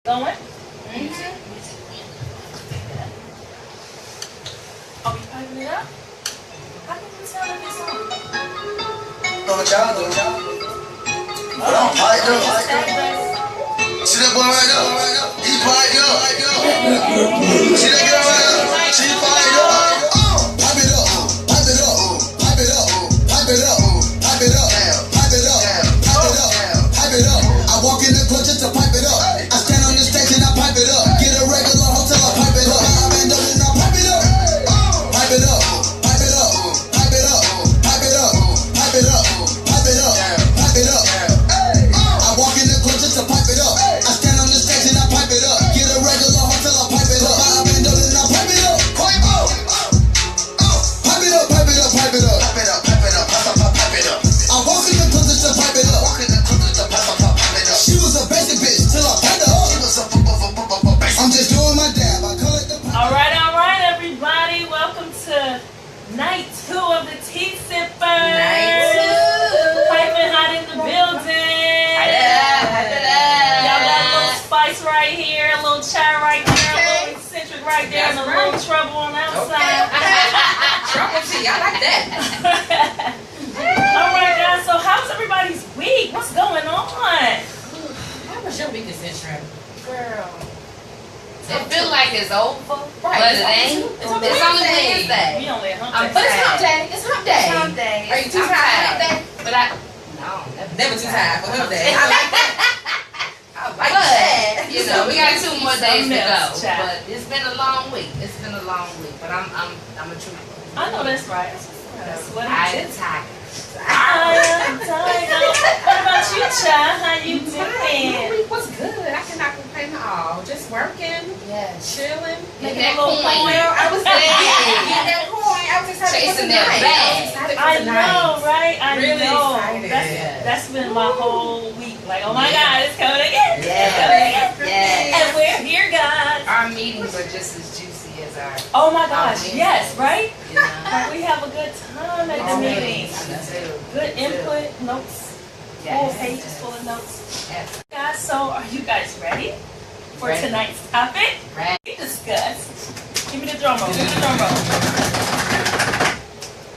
Going? Are we piping it up? How can we tell if it's on? Don't y'all. Don't pipe up. See that boy right there? He piped up. See that girl right there? She piped up. Pipe it up. Pipe it up. Pipe it up. Pipe it up. Pipe it up. Pipe it up. Pipe it up. Pipe it up. I walk in the club just to pipe it up. I stand on the stage and I pipe it up. Get a regular hotel, I pipe it up. I bend up and I pipe it up. Pipe it up. Pipe it up. Pipe it up. Pipe it up. Pipe it up. Pipe it up. Pipe it up. I walk in the club just to pipe it up. I stand on the stage and I pipe it up. Get a regular hotel, I pipe it up. I bend up and I pipe it up. Pipe up. Pipe it up. Pipe it up. Pipe it up. Pipe it up. Pipe it up. Pipe it up. I walk in the club just to pipe it up. Walk in the club just to pipe it up. She was a basic bitch till I piped her up. She was a I'm just doing my dab. I collect the. All right, everybody. Welcome to night 2 of the Tea Sipper. Night 2. Piping hot in the building. Y'all got a little spice right here, a little chai right there, a little eccentric right there, and a little trouble on the outside. Trouble tea, I like that. All right, guys. So how's everybody's week? What's going on? How was your week, Central? Girl. It feels like it's over, Right. but it ain't. It's only Wednesday. We only at hump But day. it's hump day. It's hump day. Hump day. Are you too tired for hump day? But never too tired for hump day. I like that. I like that. You know, we got 2 more days to go. But it's been a long week. It's been a long week. But I'm a trooper. I know that's right. That's what I it am is. tired. I'm tired. What about you, Chai? How you doing? My week was good. I cannot complain at all. Just working, chilling. Making a little coin. I was getting that coin. I was excited Chasing for the that night. bag. I was excited for I the know, night. right? I Really know. excited. That's been my whole week. Like, oh my God, it's coming again. Yeah. It's coming again. Yeah. And we're here, guys. Our meetings are just as juicy as our. Oh my gosh, meetings. yes, right? You know? Like, we have a good time at the meetings. Good input, notes, full pages full of notes. Yes. Guys, so are you guys ready for Ready. tonight's topic? Right. We discuss. Give me the drum roll. Give me the drum roll.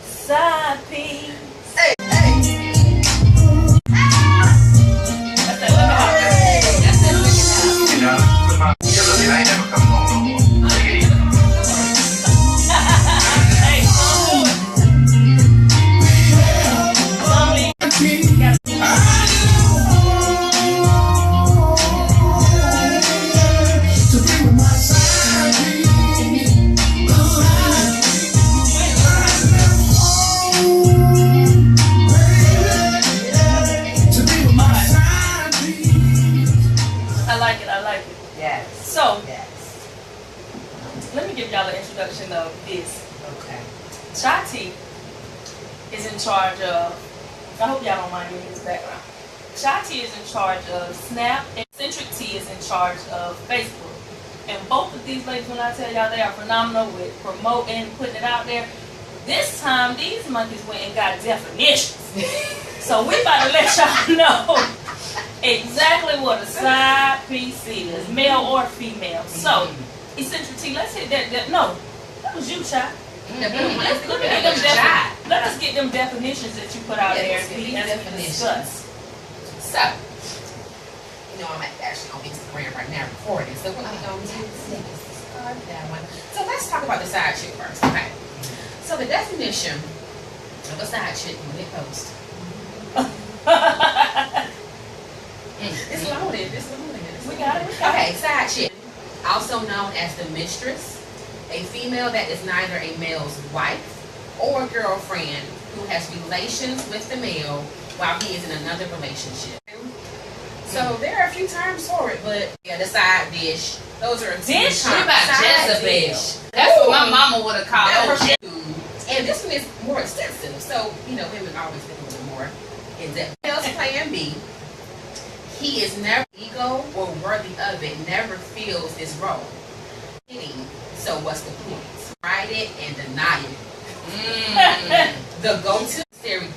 Side piece. Hey. That's that lemon. That's it. You know, I ain't never come home no more. Take it easy. Hey, don't do it. I like it. Yes. So, Yes. let me give y'all an introduction of this. Okay. Chai is in charge of, I hope y'all don't mind me in this background. Chai is in charge of Snap, and Eccentric T is in charge of Facebook. And both of these ladies, when I tell y'all, they are phenomenal with promoting, putting it out there. This time, these monkeys went and got definitions. So we about to let y'all know exactly what a side piece is, male or female. So, Eccentric T, let's hit that. No, that was you, Chai. Let us get them definitions that you put out there as we discuss. So, you know, I'm actually on Instagram right now recording. So what we gonna do is start that one. So let's talk about the side chick first. Okay. So the definition of a side chick when it posts. It's loaded. We got it. Okay, side chick, also known as the mistress, a female that is neither a male's wife or girlfriend who has relations with the male while he is in another relationship. So there are a few terms for it, but yeah, the side dish. Those are Dish? What about Side Jezebel? That's what my mama would have called her. And this one is more extensive, so you know women always think a little more in depth. Male's plan B. He is never ego or worthy of it. Never feels this role. So what's the point? Write it and deny it. The go-to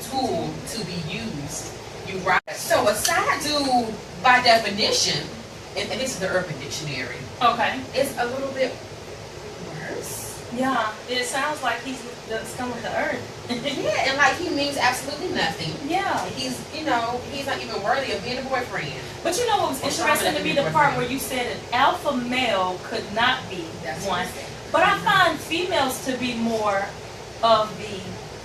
tool to be used. You write. So a side dude, by definition, and this is the Urban Dictionary. Okay. It's a little bit worse. Yeah, it sounds like he's coming to earth. Yeah, and like he means absolutely nothing. Yeah. He's, you know, he's not even worthy of being a boyfriend. But you know what was interesting to me, the part where you said an alpha male could not be one. But I find females to be more of the,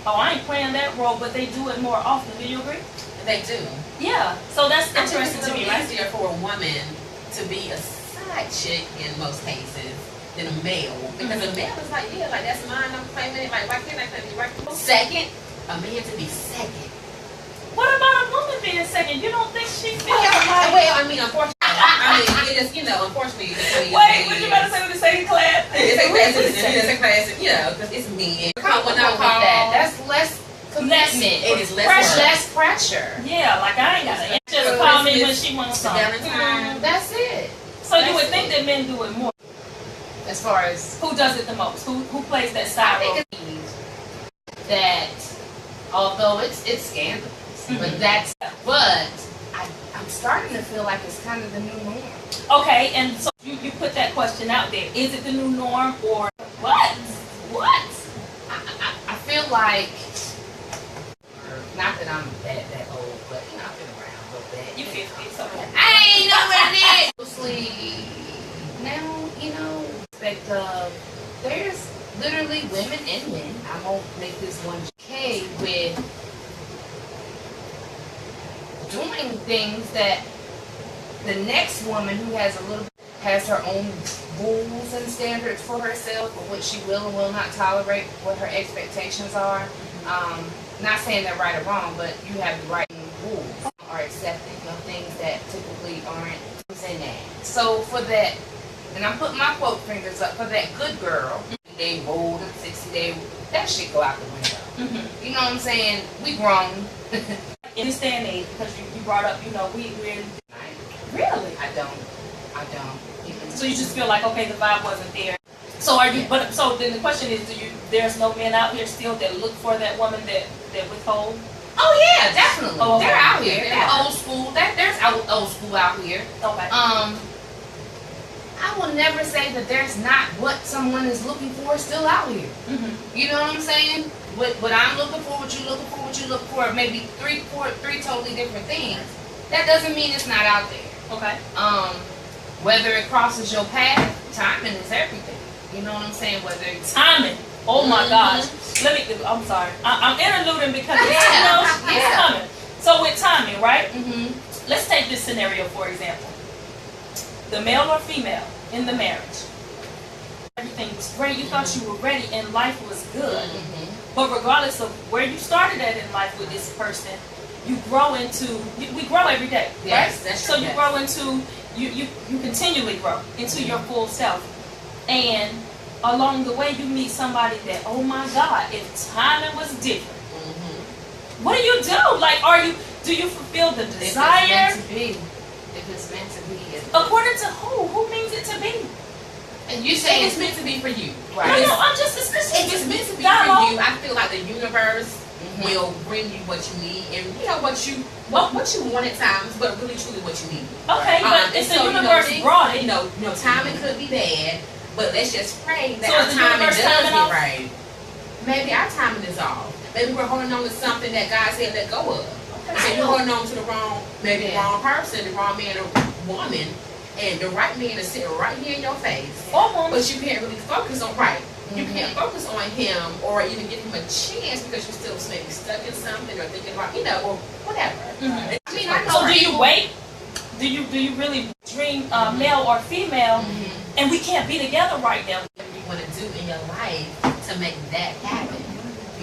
oh, I ain't playing that role, but they do it more often. Do you agree? They do. Yeah. So that's I think interesting it's to me, a little right? easier for a woman to be a side chick in most cases than a male. Because a male is like, yeah, like that's mine, I'm claiming it. Like, why can't I claim it? Right? Second, a man to be second. What about a woman being second? You don't think she feels like... Well, I mean, unfortunately, it just, you know, unfortunately. Wait, what you about to say with the second class? It's a class, it's a class, you know, because it's me. When I call that, that's less commitment. It is less pressure. Yeah, like I ain't got to just call me when she wants something. Valentine. That's it. So you would think that men do it more. As far as Who does it the most? Who plays that side role? I think it's that, although it's scandalous, but I'm starting to feel like it's kind of the new norm. Okay, and so you put that question out there. Is it the new norm or what? What? I feel like, not that I'm that old, but you know, I've been around a little bit. You 50, so I ain't know what it is. Mostly now, you know, aspect of there's literally women and men. I won't make this one okay with doing things that the next woman who has her own rules and standards for herself, or what she will and will not tolerate, what her expectations are. Not saying they're right or wrong, but you have the right rules are accepted, you know, things that typically aren't in that. So for that, and I'm putting my quote fingers up for that good girl, they rolled and 60-day, that shit go out the window. You know what I'm saying? We grown. in this day and age, because you brought up, you know, we're really. I don't. So you just feel like, okay, the vibe wasn't there. So are you? Yeah. But so then the question is, there's no men out here still that look for that woman that withhold? Oh yeah, definitely. Oh, okay. They're out here. They're old school. There's old school out here. Okay. I will never say that there's not what someone is looking for still out here. You know what I'm saying? What I'm looking for, what you look for, maybe three totally different things. That doesn't mean it's not out there. Okay. Whether it crosses your path, timing is everything. You know what I'm saying? Whether it's Timing. Oh my gosh. I'm sorry. I'm interluding because it's coming. So with timing, right? Let's take this scenario for example. The male or female in the marriage. Everything was great. You thought you were ready and life was good. But regardless of where you started at in life with this person, you grow into, we grow every day, right? So you grow into, you continually grow into your full self. And along the way you meet somebody that, oh my God, if timing was different, what do you do? Like, do you fulfill the desire? If it's meant to be. According to who? Who means it to be? And you say it's meant to be for you. Right. No, I'm just suspicious. If it's meant to be for you, I feel like the universe will bring you what you need, and you know what you want at times, but really truly what you need. Okay, but it's the universe brought it. You know, timing could be bad, but let's just pray that our timing does get right. Maybe our timing is off. Maybe we're holding on to something that God said let go of. So you're holding on to the wrong person, the wrong man or woman, and the right man is sitting right here in your face. But you can't really focus on You can't focus on him or even give him a chance because you're still maybe stuck in something or thinking about, or whatever. I mean, I know. So do you wait? Do you really dream male or female? And we can't be together right now. What do you want to do in your life to make that happen?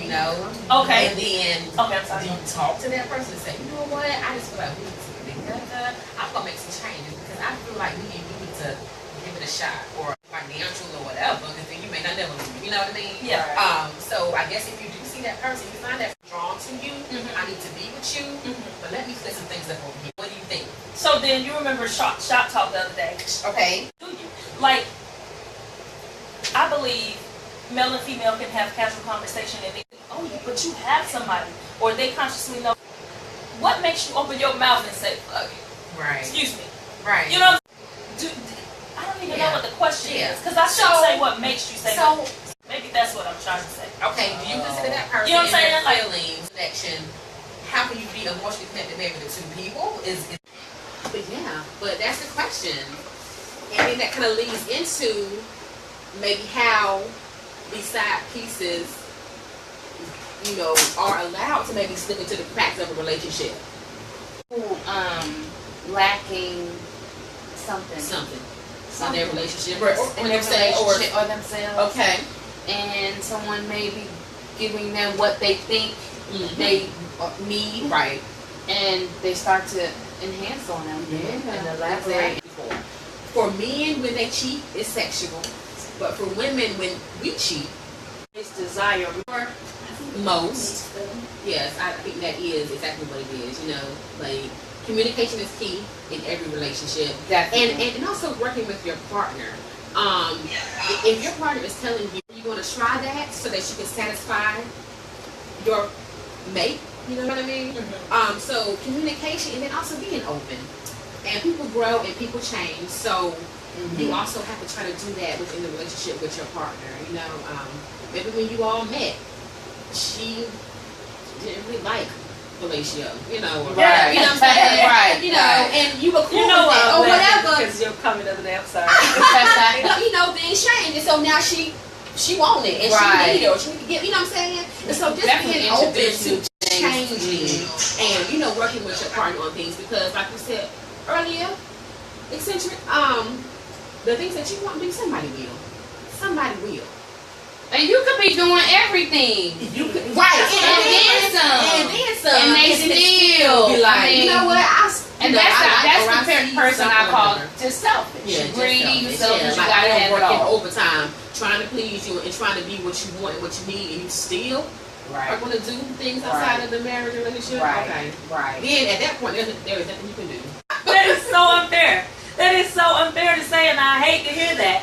Okay. And then I'm sorry. Do you talk to that person and say, you know what? I just feel like we need to be together. I'm gonna make some changes because I feel like we need to give it a shot or financial or whatever. Because then you may not never leave. You know what I mean? Yeah. So I guess if you do see that person, you find that drawn to you. I need to be with you. But let me flip some things up over here. What do you think? So then you remember shop talk the other day? Okay. Do you? Like, I believe male and female can have casual conversation and they think, oh, but you have somebody, or they consciously know. What makes you open your mouth and say, fuck it? Right. Excuse me. Right. You know, I don't even know what the question is, because I So- should say what makes you say So, what. Maybe that's what I'm trying to say. okay, do you consider that person You know what I'm in saying? their feelings, connection? How can you be emotionally connected maybe to two people? But yeah, but that's the question. And then that kind of leads into maybe how these side pieces, you know, are allowed to maybe slip into the cracks of a relationship. Lacking something. Something. In Something. their relationship. Or Or in their themselves. relationship or themselves. Okay. And someone may be giving them what they think they need, Right. and they start to enhance on them and elaborate. For men, when they cheat, it's sexual. But for women, when we cheat, It's desire. most, yes, I think that is exactly what it is. You know, like communication is key in every relationship, Definitely. and also working with your partner. If your partner is telling you you're going to try that so that you can satisfy your mate, you know what I mean? So communication, and then also being open. And people grow and people change, so you also have to try to do that within the relationship with your partner. You know, maybe when you all met, she didn't really like Felicia, you know, or, Right. you know what I'm saying? Right. You know, and you were cool You know with that, or whatever. Because you're coming the other day. I'm sorry. You know, things change, and so now she want it, and Right. she need it, or she need to get, you know what I'm saying? And so just Definitely being open introduce to you to things. changing, and you know, working with your partner on things, because like you said earlier, eccentric, the things that you want to do, somebody will. And you could be doing everything. You could, right, And then some. and then some, And they then still be like, I mean, you know what, And that's the person I call just selfish. Yeah, Greedy, just selfish, you like, gotta I have don't it work in all. overtime, trying to please you and trying to be what you want and what you need, and you still are Right. going to do things outside of the marriage relationship. Right. Okay. Right. Then at that point, there is nothing you can do. That is so unfair. That is so unfair to say, and I hate to hear that.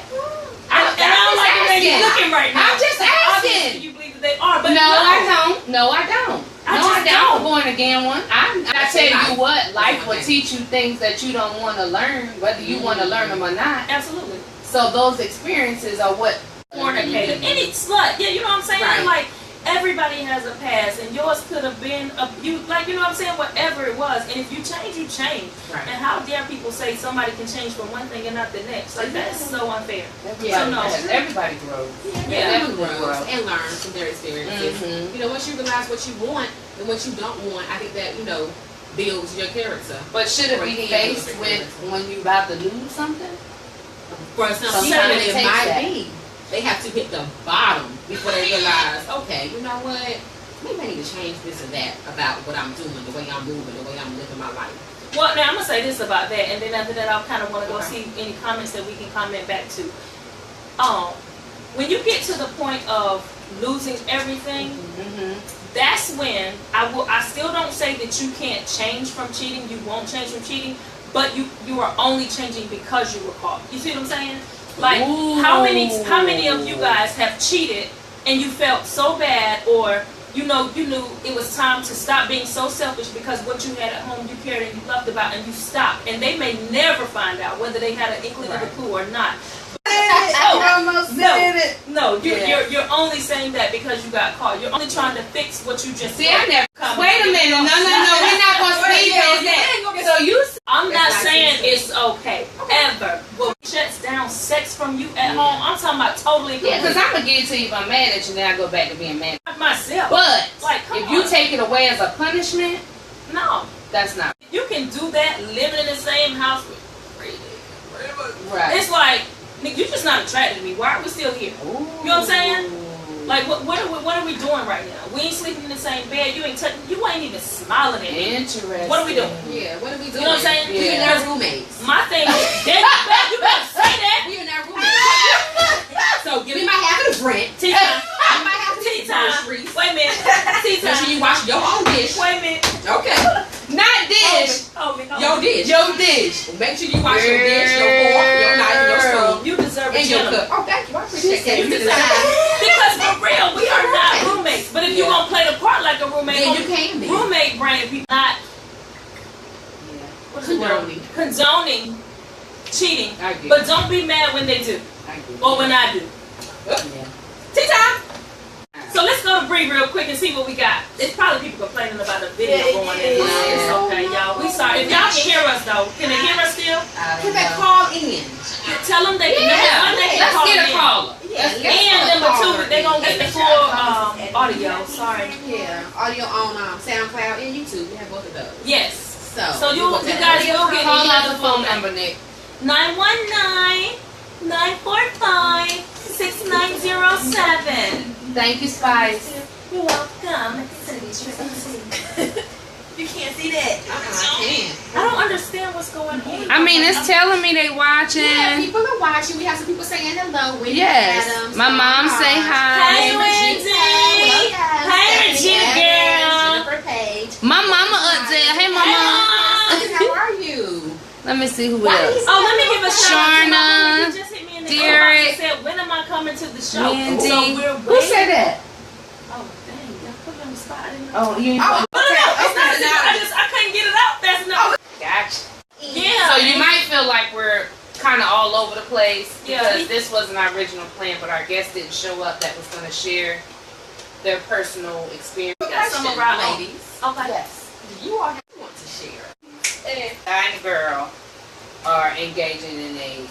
And I don't like the way you're looking right now. I'm just Obviously, asking. you believe that they are, but No, I don't. No, I don't. I No, I just don't. don't. Born again one. I tell you what, life will Okay. teach you things that you don't want to learn, whether you want to learn them or not. Absolutely. So those experiences are what Fornicator. Any slut. Yeah, you know what I'm saying? Right. Like, everybody has a past, and yours could have been you know what I'm saying? Whatever it was. And if you change, you change. Right. And how dare people say somebody can change from one thing and not the next? Like, that is so unfair. Yeah, So, no. everybody grows. Yeah, definitely grows grow. and learn from their experiences. Mhm. You know, once you realize what you want and what you don't want, I think that, you know, builds your character. But should it be faced with when you about to lose something? For some Sometimes people, it it takes might that. be. They have to hit the bottom before they realize, okay, you know what? Maybe I need to change this or that about what I'm doing, the way I'm moving, the way I'm living my life. Well, now I'm gonna say this about that, and then after that, I'll kind of want to go see any comments that we can comment back to. When you get to the point of losing everything, that's when I still don't say that you can't change from cheating. You won't change from cheating, but you are only changing because you were caught. You see what I'm saying? Like, how many of you guys have cheated and you felt so bad, or you knew it was time to stop being so selfish because what you had at home you cared and you loved about, and you stopped, and they may never find out whether they had an inkling of a clue or not. No, you're only saying that because you got caught. You're only trying to fix what you just See, I never. Wait a minute. No, we're not gonna speak on that. So you. I'm not saying it's okay ever. But shuts down sex from you at home. I'm talking about totally. Yeah, because I'm gonna give it to you if I'm mad at you, then I go back to being mad. Myself. But Like, come if you on. take it away as a punishment, No, that's not you can do that living in the same house with. right. It's like, nigga, you're just not attracted to me. Why are we still here? You know what I'm saying? Like, what are we doing right now? We ain't sleeping in the same bed. You ain't even smiling at me. Interesting. What are we doing? Yeah, what are we doing? You know what I'm saying? We are Yeah. not roommates. My thing is, you better say that. We are not roommates. So give me my half of the rent. Tea time. Give me my half of the Tea time. groceries. Wait a minute. Tea Make sure time. you wash your own dish. Wait a minute. Okay. Not dish. Your dish. Your dish. Make sure you wash your dish, your fork, your knife, and your spoon. You deserve a And your gentleman. cup. Oh, thank you. I appreciate that. You deserve because for real, we are not roommates. But if you Yeah. gonna play the part like a roommate, Then you can be. roommate brain, people not what's the word? Condoning. Condoning cheating. I get But it. don't be mad when they do. I get it. Or when I do. Yeah. Tea time! So let's go to Bree real quick and see what we got. It's probably people complaining about the video going in. It's okay, y'all. We sorry. If y'all can hear us though, can they hear us still? Can they call in? Tell them they can. Yeah. One, they can Let's call get a in. caller. Yeah. And number two, they're gonna get the full audio. Sorry. Yeah. Audio on SoundCloud and YouTube. We have both of those. Yes. So you guys will get Call out the phone number, Nick. 919-945-6907. Thank you, Spice. You're welcome. you can't see that. I can't. I don't understand what's going on. I mean, it's telling me they watching. Yeah, people are watching. We have some people saying hello. Wendy Yes. Adams, My mom say hi. Hey, Wendy. Hey, Regina girl. Jennifer Page. My mama up there. Hey, mama. How are you? Let me see who else. Oh, let me give a shout out to my Sharna, homie. He just hit me in the Derek, said, when am I coming to the show? Wendy. So we're Who waiting. said that? Oh, dang. Y'all put me on the spot. I didn't know. Oh, you. No, it's not. I couldn't get it out fast enough. Gotcha. Yeah. So you might feel like we're kind of all over the place Yeah. because this wasn't our original plan, but our guest didn't show up that was going to share their personal experience. We got some of our ladies. Okay. Yes. You all want to share. Guy and girl are engaging in a.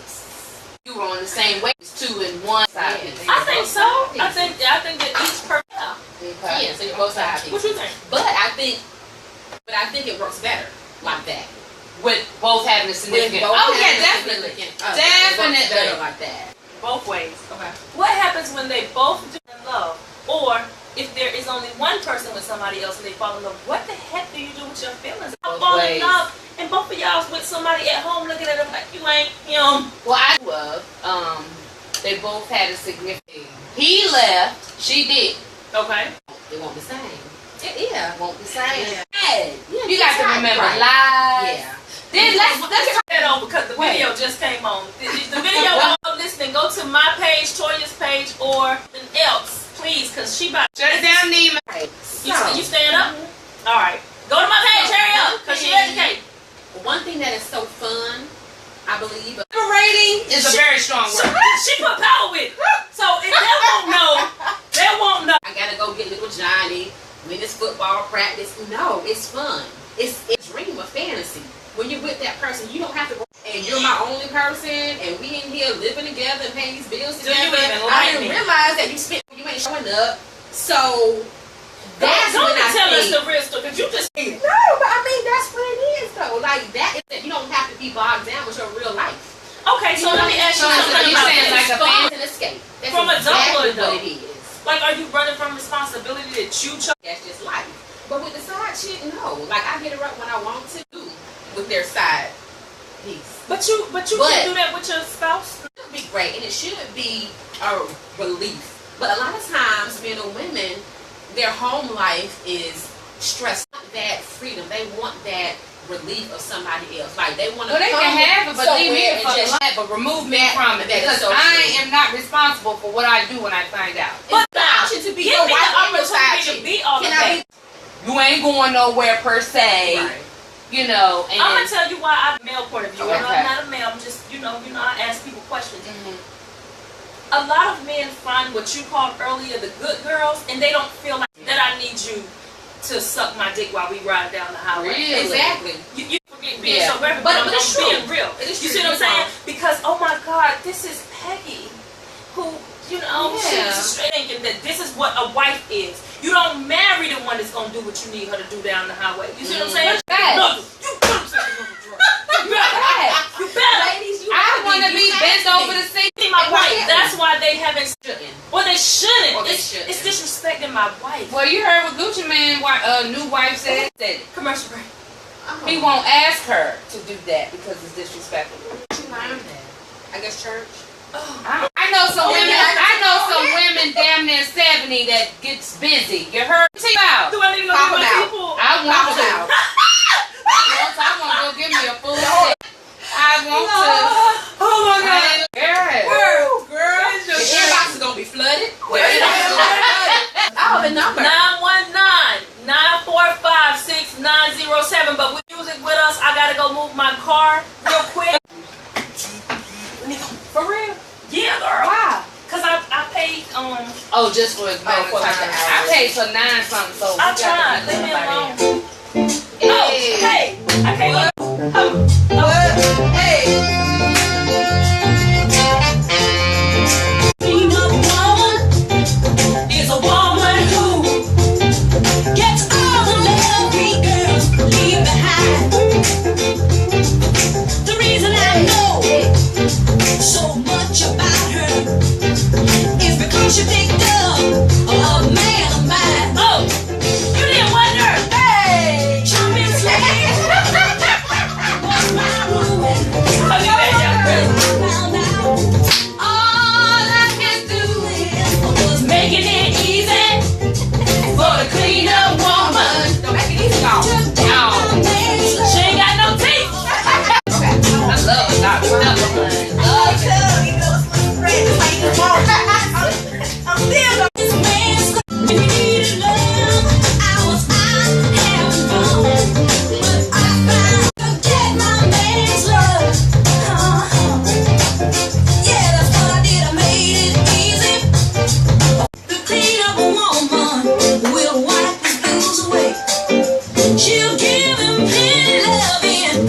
You were on the same wave, 2 and 1 side. I think so. I think that each person. Yeah. Okay. Yeah, so you're both sides. What you think? But I think it works better like that. With both having a significant. Both Oh having yeah, a definitely. significant other. It Definitely. works better like that. Both ways. Okay. What happens when they both do in love? Or if there is only one person with somebody else and they fall in love, what the heck do you do with your feelings? I Both fall in ways. love and both of y'all's with somebody at home looking at them like you ain't him. Well, I love. They both had a significant. He left. She did. Okay. It won't be the same. Yeah. Won't be saying. Yeah. Hey, Yeah, you got to right, remember right. lies. Yeah. Then let's Turn that on because the video just came on. The video, I'm listening. Go to my page, Toya's page, or else, please, because she about shut it down, Neiman. You stand up? All right. Go to my page, hurry up, because she educated. One thing that is so fun, I believe. Liberating is a very strong word. She put power with it. So if they won't know, they won't know. I gotta go get little Johnny when it's football practice. No, it's fun. It's dream of fantasy. When you're with that person, you don't have to go. And you're my only person, and we in here living together and paying these bills Do you together. even I like didn't me? realize that you ain't showing up. So that's Don't when I tell us think. the real story, because you just No, but I mean that's what it is though. Like that is that you don't have to be bogged down with your real life. Okay, so let me ask you So something you about saying this. like a Fun and escape. That's From adulthood, exactly though. what it is. Like, are you running from responsibility that you chose? That's just life. But with the side chick, no. Like I hit her up when I want to do with their side piece. But you can do that with your spouse? It should be great and it should be a relief. But a lot of times men or women, their home life is stressed. They want that freedom. They want that relief of somebody else. Like they want to Well, they can have it, but leave me somewhere for and just life, but remove me from it That is because so I true. am not responsible for what I do when I find out. But the option to be give your me wife the and your side opportunity to chick. be all Can of I that. You ain't going nowhere per se, Right. you know. And I'm gonna tell you why I'm male point of view. Okay. I'm not a male. I'm just I ask people questions. A lot of men find what you called earlier the good girls, and they don't feel like that I need you to suck my dick while we ride down the highway. Really? Exactly. You forget being Yeah. so graphic, But I'm it's being true. real. It is You true. see what I'm saying? Because oh my God, this is Peggy, who Yeah. she's straight thinking that this is what a wife is. You don't marry the one that's gonna do what you need her to do down the highway. You see what I'm saying? Facts. No, you better. You better. Ladies, you I want to be bent over the seat. See my wife. That's why they haven't. shouldn't. Well, they shouldn't. Or they It's shouldn't. disrespecting my wife. Well, you heard what Gucci Mane new wife said. Commercial break. He won't ask her to do that because it's disrespectful. You learned that. I guess church. I know some women. I know some women damn near 70 that gets busy. You heard? Tell out. Do I need to go Pop get my 'em out. people? I want Pop to. out. I want to go give me a full set. I want to. Oh my God. Girl. Girl, The inbox is gonna be flooded. Oh, the number. 919-945-6907. But with music with us, I gotta go move my car real quick. Oh, just for his Oh, for I paid for 9 something, so I tried. Leave me alone. Hey. Hey, I can't. Hey. Being a woman is a woman who gets all the love we girls leave behind. The reason I know so much about her is because she picked up a man of mine. Oh, you didn't wonder. Hey, jumping slave was my ruin. Have you been young girl? Found out all I could do was making it easy for the clean up woman. Don't make it easy, y'all. She ain't got no teeth. I love a doctor. She'll give him plenty loving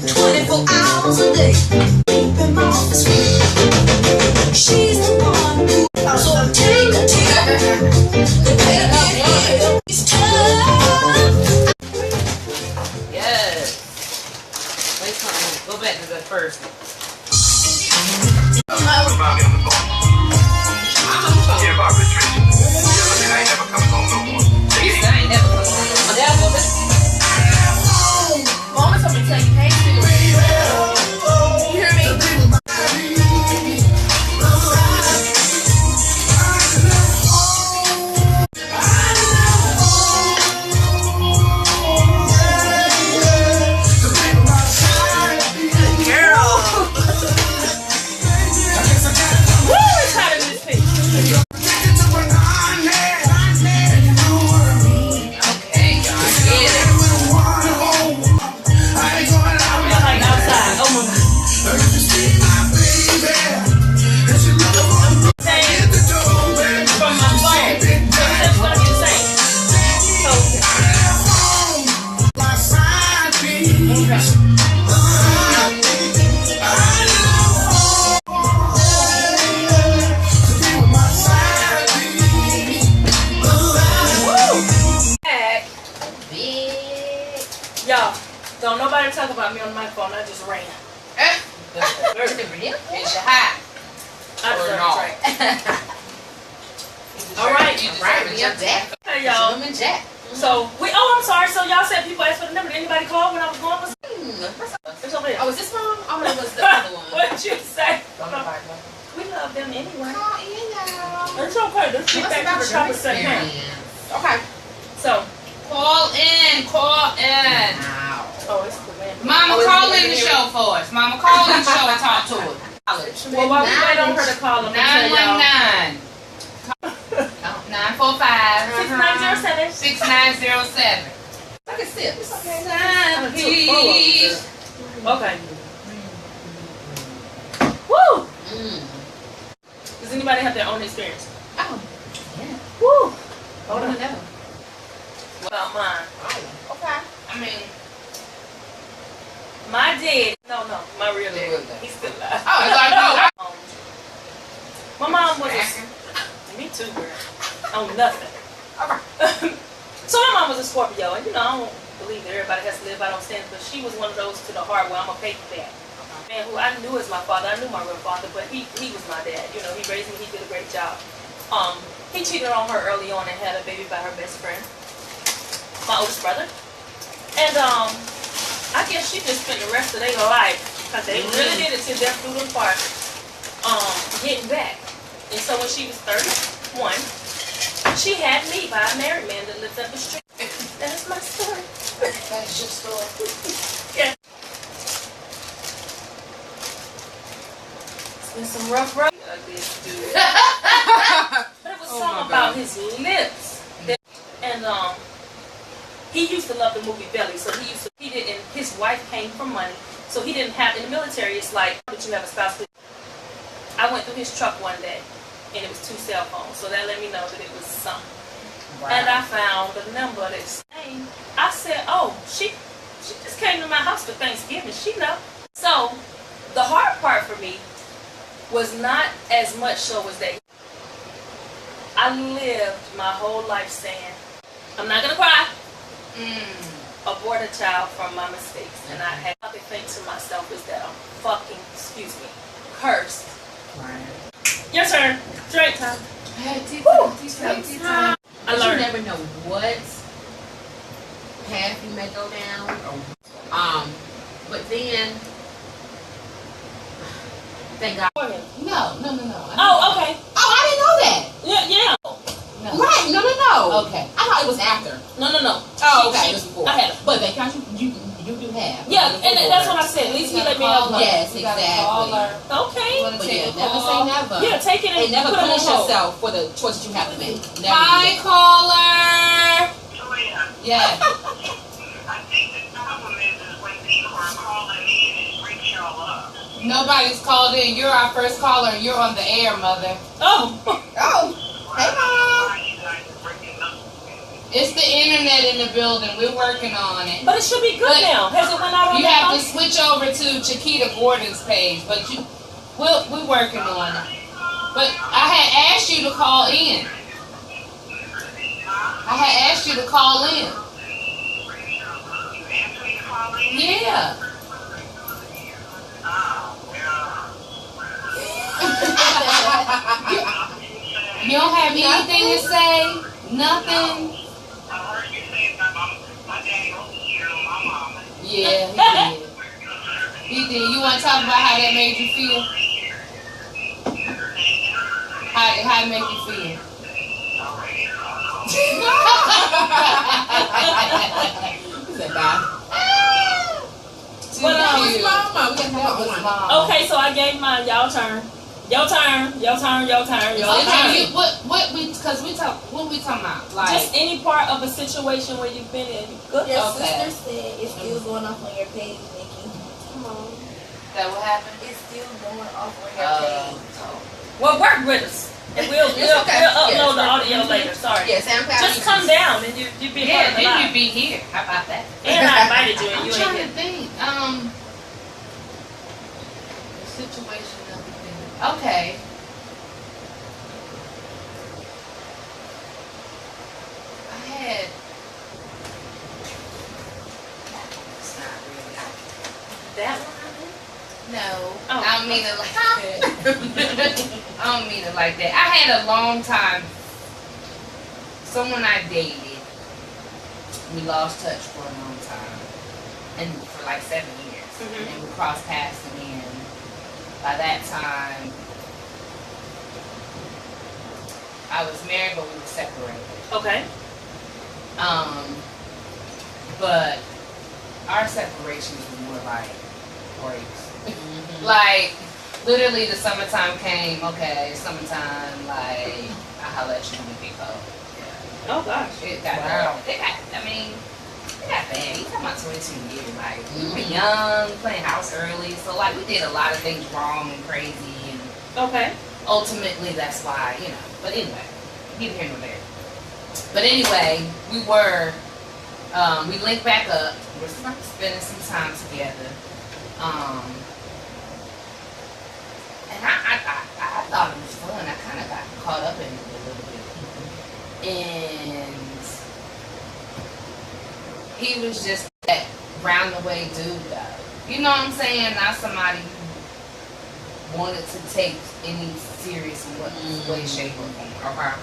24 hours a day. Keep him off the street. She's the one who so take the tip. The better it's tough. Yes. Wait, something. Go back to the first. I ain't never coming home. Mama told me to tell you, hey, you hear me? Woo, it's hot in this bitch. Okay, y'all get it. I'm like outside. Oh my God. Same from my phone. That's what I'm saying. So, Big. y'all, don't nobody talk about me on the microphone. I just ran. Is you hot? I Or deserve no? a drink. All right. You deserve Right, a me up drink. Jack. Hey, y'all. Gentleman Jack. So, I'm sorry. So, y'all said people asked for the number. Did anybody call when I was going? It's over here. Oh, is this one? Oh, it was the other one. What did you say? Don't nobody know. We love them anyway. Call in, y'all. It's okay. Let's get What's back about to the your topic at hand. experience? Okay. So, Call in. Wow. oh, it's the man. Mama, Oh, call is in it the here? show for us. Mama, call in the show and talk to us. Well, while we wait on her to call them, 919 945 6907. 6907. I can sip. It's okay. Please. Okay. Woo! Mm. Does anybody have their own experience? Oh, yeah. Woo! Hold on. No. About mine. Oh, okay. I mean, My dad. No, my real The real dad. dad. He's still alive. oh, it's like, oh, My mom was me too, girl. On nothing. So my mom was a Scorpio, and I don't believe that everybody has to live by those standards, but she was one of those to the heart where I'm gonna pay you back. Man, who I knew as my father, I knew my real father, but he was my dad. He raised me. He did a great job. He cheated on her early on and had a baby by her best friend, my oldest brother, and I guess she just spent the rest of their life, because they really did it till death do them part, getting back. And so when she was 31, she had me by a married man that lived up the street. That's my story. That's your story. Yeah. It's been some rough road. Ugliest dude. But it was something about his lips. And he used to love the movie Belly, so he didn't. His wife came from money, so he didn't have in the military. It's like that you have a spouse. I went through his truck one day, and it was 2 cell phones. So that let me know that it was something. Wow. And I found the number that's saying, I said, oh, she just came to my house for Thanksgiving. She know. So the hard part for me was not as much so as that. I lived my whole life saying, I'm not gonna cry. Abort a child from my mistakes. And I had to think to myself is that I'm fucking, excuse me, cursed. Right. Your turn. Straight time. TeaTime. I learned. You never know what path you may go down. But then, thank God. No. Oh, okay. Oh, I didn't know that. Yeah. No. Right, no. Okay. I thought it was after. No. Oh, okay, it was before. I had it. But they count you do have. Yeah, and that's what I said. At least he let me know. Yes, You gotta call exactly. her. Okay. You wanna But take yeah, a never call? say never. Yeah, take it and And never put it on punish hold. yourself for the choices you have to make. Never Hi, do that. caller. Joanna, Yeah. I think the problem is when people are calling in and break y'all up. Nobody's called in. You're our first caller, and you're on the air, mother. Oh. Oh, hey mom. Why you guys are breaking up? It's the internet in the building. We're working on it. But it should be good now. Has it went out on You that have to phone? switch over to Chiquita Gordon's page, but we're working on it. But I had asked you to call in. I had asked you to call in. You asked me to call in? Yeah. Oh, You don't have anything to say? Nothing? I heard you say about my daddy was here on my mama. Yeah, he did. He did. You want to talk about how that made you feel? How it made you feel? Who's that guy? Too But, cute. Mama, we got That was one. mom. Okay, so I gave mine. Y'all turn. Your turn. Okay, what we talking about? Like, Just any part of a situation where you've been in. Good. Your Okay. sister said it's still going off on your page, Nikki. Come on. that what happened? It's still going off on your page. Well, work with us. And we'll okay. upload the Yes. audio later. Sorry. Yeah, SoundCloud. Just come down and you be part of the Yeah, then live. you'd be here. How about that? And I invited you and I'm you trying ain't to here. think. The situation of the thing. Okay. I had. It's not really. That one? No, Oh. I don't mean it like that. I don't mean it like that. I had a long time. Someone I dated. We lost touch for a long time, and for like 7 years. Mhm. And we crossed paths again. By that time, I was married, but we were separated. Okay. But our separations were more like breaks. Mm-hmm. Like, literally the summertime came, okay, summertime, like, I holla at you when we go. Oh gosh. It got Wow. bad. It got bad. You talking about 22 years, like, we were young, playing house early, so like, we did a lot of things wrong and crazy, and Okay. ultimately that's why, but anyway, neither here nor there. But anyway, we linked back up, we're spending some time together, and I thought it was fun. I kind of got caught up in it a little bit. And he was just that round the way dude, though. You know what I'm saying? Not somebody who wanted to take any serious in what way, shape, or form. Okay.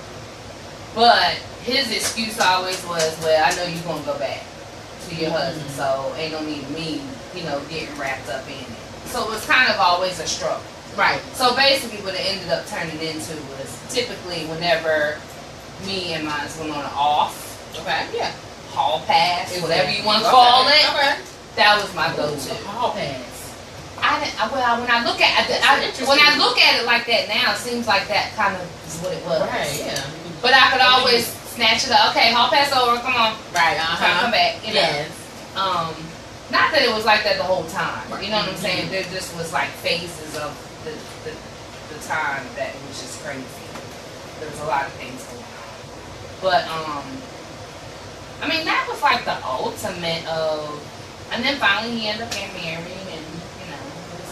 But his excuse always was, well, I know you're going to go back to your husband, so ain't no need of me, getting wrapped up in it. So it was kind of always a struggle. Right. So basically what it ended up turning into was typically whenever me and mine went on an off, Okay. Yeah. hall pass, Exactly. whatever you want to call it, Okay. that was my go-to. Hall pass. When I look at it like that now, it seems like that kind of is what it was. Right. Yeah. But I could always snatch it up. Okay, hall pass over. Come on, Right. come back. Yes. Not that it was like that the whole time. You know what I'm saying? There just was like phases of the time that it was just crazy. There was a lot of things going on. But, I mean, that was like the ultimate of, and then finally he ended up getting married and, you know, it was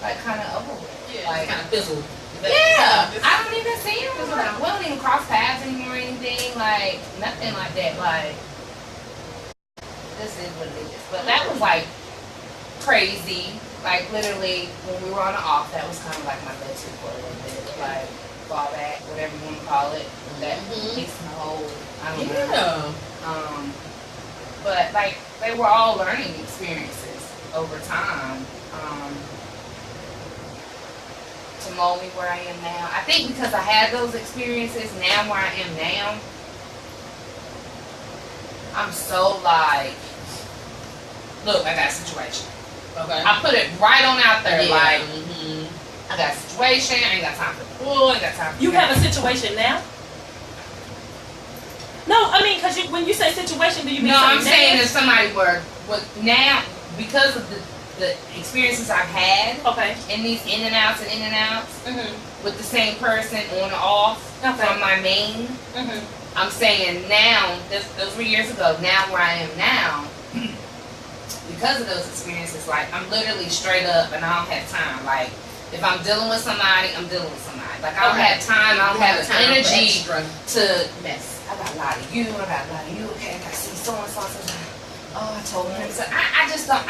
like kind of over with. Yeah, Like, kind of fizzled. yeah, I don't even see him. Like, we don't even cross paths anymore or anything. Like, nothing like that. Like, this is what it is. But that was like crazy. Like, literally, when we were on the off, that was kind of like my go-to for a little bit. Like, fall back, whatever you want to call it. That takes the whole, I don't know. But, like, they were all learning experiences over time. To mold me where I am now. I think because I had those experiences, now where I am now, I'm so like, look, I got a situation. Okay. I put it right on out there, Yeah. like, I got a situation, I ain't got time for bull, I ain't got time for You have a situation now? No, I mean, because when you say situation, do you mean No, I'm something saying negative? if somebody were now, because of the experiences I've had Okay. in these in and outs with the same person on and off from my main, I'm saying now, those were years ago, now where I am now, because of those experiences, like, I'm literally straight up and I don't have time. Like, if I'm dealing with somebody, I'm dealing with somebody. Like, I don't have time, I don't have the energy to mess. I got a lot of you, I got a lot of you, okay, I got to see so-and-so, oh, I told him. So I just don't,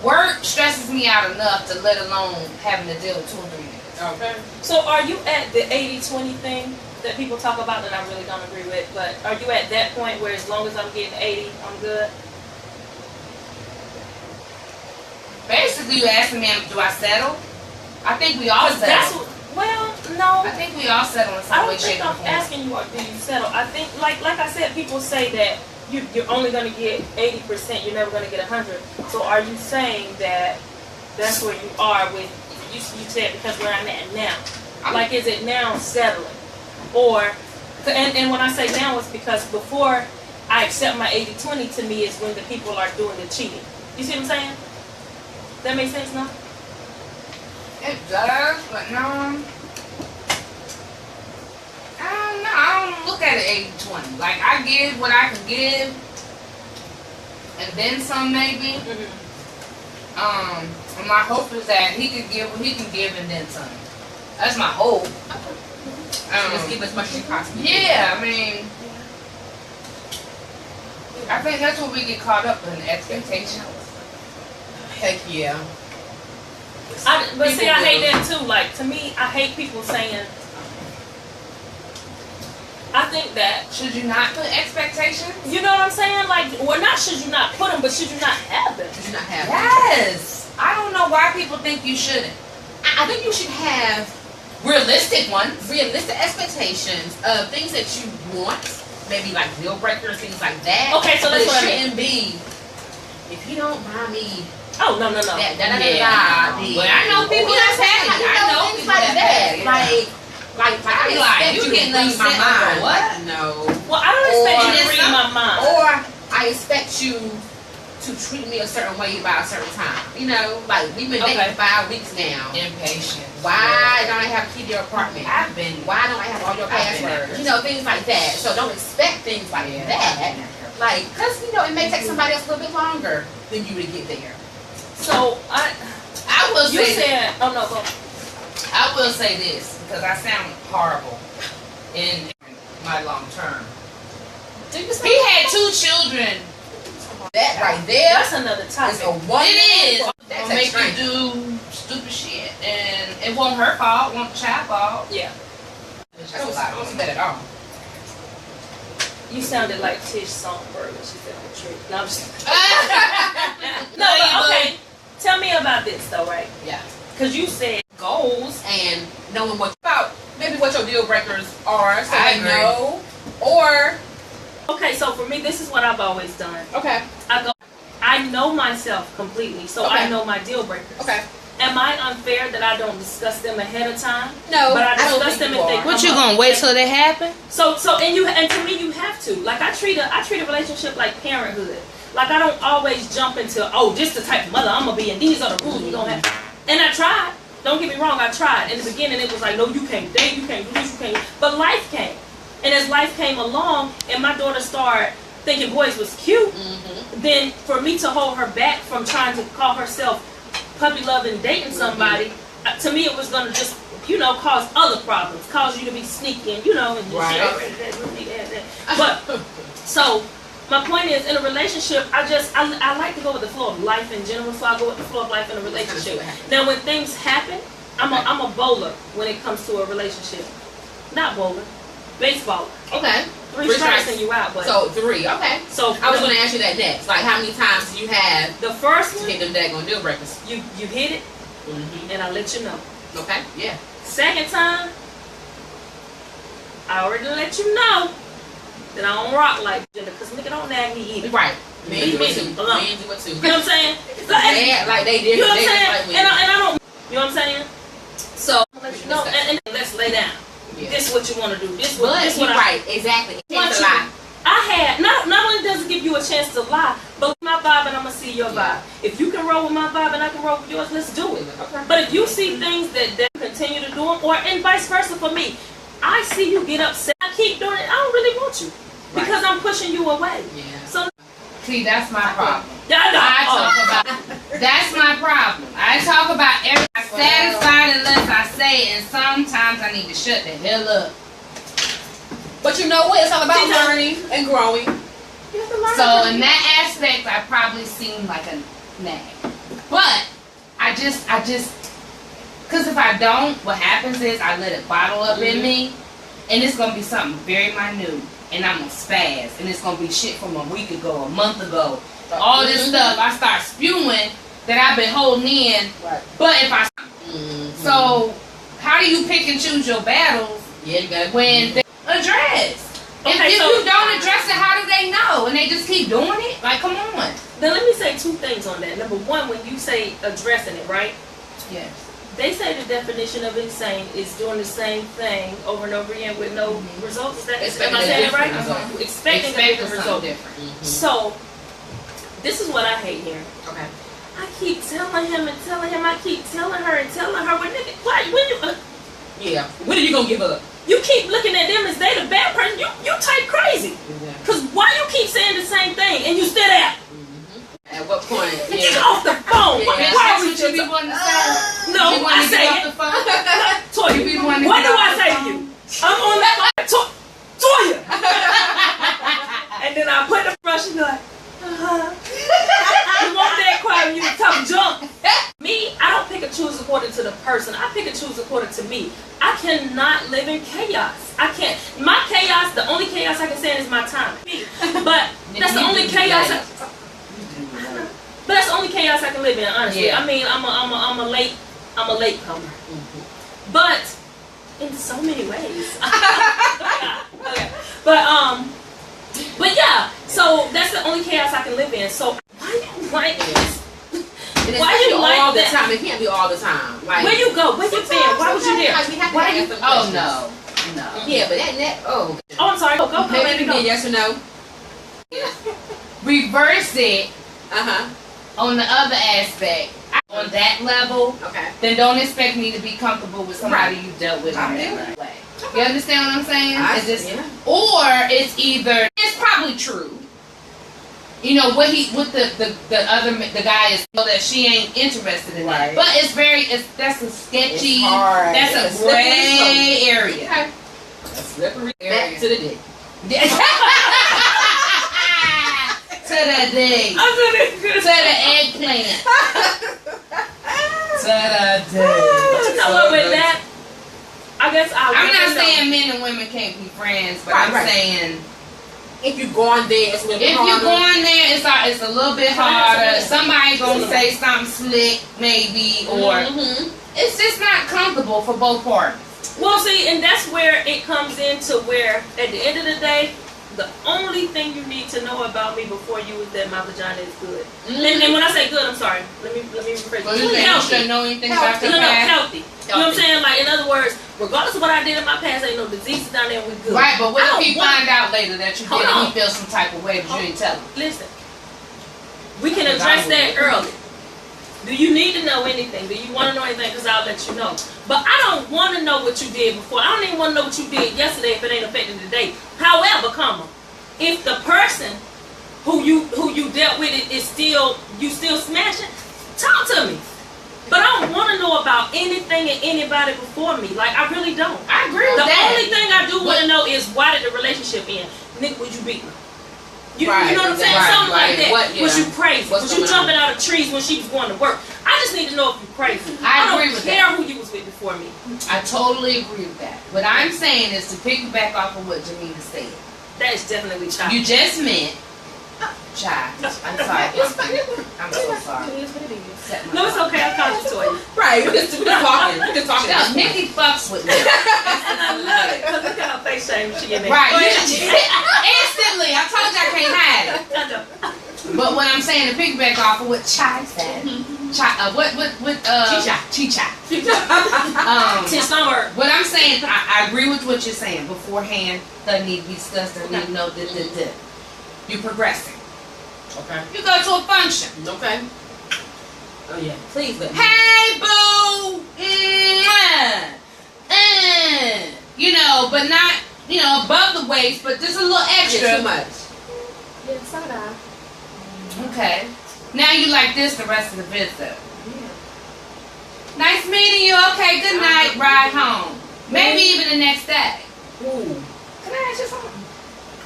work stresses me out enough to let alone having to deal with 2 or 3 niggas. Okay. So are you at the 80-20 thing that people talk about that I really don't agree with? But are you at that point where as long as I'm getting 80, I'm good? Basically, you asking me, do I settle? I think we all settle. Well, no. I think we all settle in I some way, don't think shape, or I'm form. asking you, or do you settle? I think, like I said, people say that you're only going to get 80%. You're never going to get 100. So are you saying that that's where you are with? You said because where I'm at now. Like, is it now settling, or? And when I say now, it's because before I accept my 80-20, to me is when the people are doing the cheating. You see what I'm saying? That makes sense, no? It does, but no. I don't know. I don't look at it 80-20. Like, I give what I can give, and then some maybe. And my hope is that he can give what he can give, and then some. That's my hope. Just give as much as you possibly can. Yeah, I mean, I think that's what we get caught up in, expectations. Heck yeah. But see, I hate that too. Like, to me, I hate people saying, I think that, Should you not put expectations? you know what I'm saying? Like, well, not should you not put them, but should you not have them? You should not have. Yes. I don't know why people think you shouldn't. I think you should have Realistic ones. realistic expectations of things that you want, maybe like deal breakers, things like that. Okay, so that's but what I it mean. shouldn't be. If you don't buy me Oh, no. that, Yeah. But I know people that's petty. I know things people like that's that. petty. Like I be I like, expect you you to getting read my upset mind. over what? No. Well, I don't expect Or you to just read my mind. Or I expect you to treat me a certain way by a certain time. You know, like we've been dating for 5 weeks now. Impatient. Why don't I have a key to your apartment? I've been. Why don't I have all your I've been passwords? that You know, things like that. So don't expect things like that. Like, cause you know, it may take somebody else a little bit longer than you to get there. So, I will you say. said, oh no, go. I will say this because I sound horrible in my long term. He had 2 children. That right there That's another is topic. a one. It is. That's It'll make extreme. you do stupid shit, and it wasn't her fault. It wasn't the child's fault. Yeah. It's I just don't, a lot I don't of see that at all. You sounded like Tish Songbird when she said on the tree. No, I'm just No, but, okay. Tell me about this though, right? Yeah. Because you said Goals and knowing what about maybe what your deal breakers are, so I they agree. know. Or okay, so for me, this is what I've always done. okay, I know myself completely, so I Okay. know my deal breakers. okay. Am I unfair that I don't discuss them ahead of time? No, But I don't discuss think them you if they are. come up. till they happen? So and to me you have to. Like I treat a relationship like parenthood. Like I don't always jump into, oh, this the type of mother I'm gonna be and these are the rules we gonna have. And I tried. Don't get me wrong, I tried. In the beginning, it was like, no, you can't date, you can't do this, you can't. But life came. And as life came along, and my daughter started thinking boys was cute, then for me to hold her back from trying to call herself puppy loving dating somebody, to me it was going to just, you know, cause other problems, cause you to be sneaky, and you know, and Right. she already that. But, so, my point is, in a relationship, I like to go with the flow of life in general, so I go with the flow of life in a relationship. Now, when things happen, I'm a bowler when it comes to a relationship. Not bowler, baseballer. Okay. Three strikes and you out, but. So 3, okay. So I was going to ask you that next. Like, how many times do you have the first to one, hit them daggone deal breakers? you hit it, and I let you know. Okay, yeah. Second time, I already let you know that I don't rock like that, because nigga don't nag me either. Right. Men do it Leave too. me alone. Men do it too. You know what I'm saying? Yeah, like they did. You know what I'm They saying? just like And I don't. You know what I'm saying? So I'm gonna let you know, and let's lay down. Yeah. This is what you want to do. This But what you're I. right, exactly. It Want takes you- a lot. I had not only does it give you a chance to lie, but my vibe and I'm gonna see your vibe. If you can roll with my vibe and I can roll with yours, let's do it. Okay. But if you see things that continue to do them, or and vice versa for me, I see you get upset, I keep doing it. I don't really want you because I'm pushing you away. Yeah. So See, that's my problem. I Talk about that's my problem. I talk about everything satisfied unless I say it, and sometimes I need to shut the hell up. But you know what? It's all about TeaTime. learning and growing. You have to learn. So in that aspect, I probably seem like a nag. But I just, because if I don't, what happens is I let it bottle up in me, and it's gonna be something very minute, and I'm gonna spaz, and it's gonna be shit from a week ago, a month ago, all this stuff I start spewing that I've been holding in. Right. But if I, so how do you pick and choose your battles Yeah, you got when they address? Okay, if so- you don't address it, how do they know? And they just keep doing it? Like, come on. Then let me say two things on that. Number one, when you say addressing it, right? Yes. They say the definition of insane is doing the same thing over and over again with no results. Is that, am Expecting I a saying it right? different result. Expecting a different result. something different. So, this is what I hate hearing. Okay. I keep telling him and telling him. I keep telling her and telling her. When nigga, why? When Yeah. When are you gonna give up? you keep looking at them as they the bad person, you type crazy. Cause why you keep saying the same thing and you still there? At what point? Get Yeah. off the phone. Yeah. Why That's are what we you just? be wanting to say? No, You want I to say get off it. the phone? Toya, You be wanting to what get do off I the say to phone? you? I'm on that phone. Toya. And then I put the brush and be like, you want that quiet when you tough junk. Me, I don't pick and choose according to the person. I pick and choose according to me. I cannot live in chaos. I can't. My chaos, the only chaos I can stand is my time. But that's the only chaos. But that's the only chaos I can live in, honestly. Yeah. I mean, I'm a late comer. But in so many ways. Okay. But yeah, so that's the only chaos I can live in. So why you like this? And Why especially you like all the that? time? It can't be all the time. Like Where you go? Where you been? Why was you there? Like, we have to Why ask you? them Oh, questions. no. Yeah, but that Oh, I'm sorry. Go. maybe Let me you go. did yes or no. Reverse it Uh-huh. on the other aspect. On that level, Okay. then don't expect me to be comfortable with somebody you dealt with on Okay. that way. You understand what I'm saying? It's just, Yeah. or it's either, it's probably true. You know, what the guy is, so that she ain't interested in Right. that. But that's a sketchy, It's hard. that's It's a a slippery gray area. Okay. That's slippery. Area. Back to the dick. To the dig. To the eggplant. To the dig. But you know what? With that, I guess I'm not saying men and women can't be friends, but Right, I'm right. saying If you're going there, it's a little if harder. you're going there, it's a little bit harder. Somebody gonna say something slick, maybe, or it's just not comfortable for both parties. Well, see, and that's where it comes into where, at the end of the day, the only thing you need to know about me before you is that my vagina is good. And when I say good, I'm sorry. Let me rephrase. Well, you think you shouldn't know anything about No, your past? healthy. You know what I'm saying? Like, in other words, regardless of what I did in my past, ain't no diseases down there, we good. Right, but what I if don't he want- find out later that you Hold did and on. he feels some type of way, but you didn't tell him? Listen, we can address that early. Do you need to know anything? Do you want to know anything? Because I'll let you know. But I don't want to know what you did before. I don't even want to know what you did yesterday if it ain't affecting today. However, if the person who you dealt with is still smashing, talk to me. But I don't want to know about anything and anybody before me. Like, I really don't. I agree with that. The only thing I do want to know is, why did the relationship end? Nick, would you beat me? You know what I'm saying? Something like that. Was you crazy? Was you jumping out of trees when she was going to work? I just need to know if you're crazy. I agree with that. I don't care who you was with before me. I totally agree with that. What I'm saying is to piggyback off of what Janita said. That is definitely child. You just meant child. I'm sorry. I'm so sorry. No, it's okay. I called you Toya. Right. We're just talking. We're just talking. No, Nikki fucks with me. And I love it because look at her face shame. She get mad. Right. Instantly. I told you I can't hide it. But what I'm saying to piggyback off of what Chai said. Chicha. What I'm saying, I agree with what you're saying. Beforehand, doesn't need to be discussed. Doesn't need to know that you're progressing. Okay. You go to a function. Okay. Oh yeah. Please let me. Hey boo! You know, but not, above the waist, but just a little extra. Yeah, too much. Yeah, soda. Okay. Now you like this the rest of the visit. Yeah. Nice meeting you. Okay, good night. Ride home. Maybe even the next day. Ooh. Can I ask you something?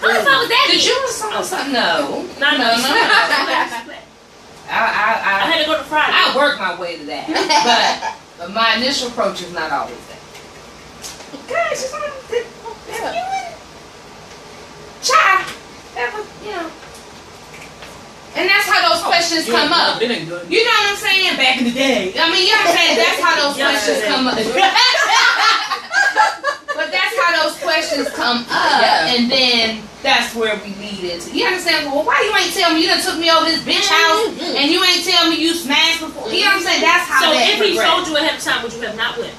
How the fuck was that? Did you want something? No. No. I had to go to Friday. I work my way to that. But my initial approach is not always that. Guys, just want to and that's how those questions come up. You know what I'm saying? Back in the day. I mean, you know what I'm saying? That's how those questions come up. But that's how those questions come up. And then that's where we lead into. You understand? Well, why you ain't tell me you done took me over this bitch house and you ain't tell me you smashed before? You know what I'm saying? That's how so that if he told you ahead of time, would you have not went?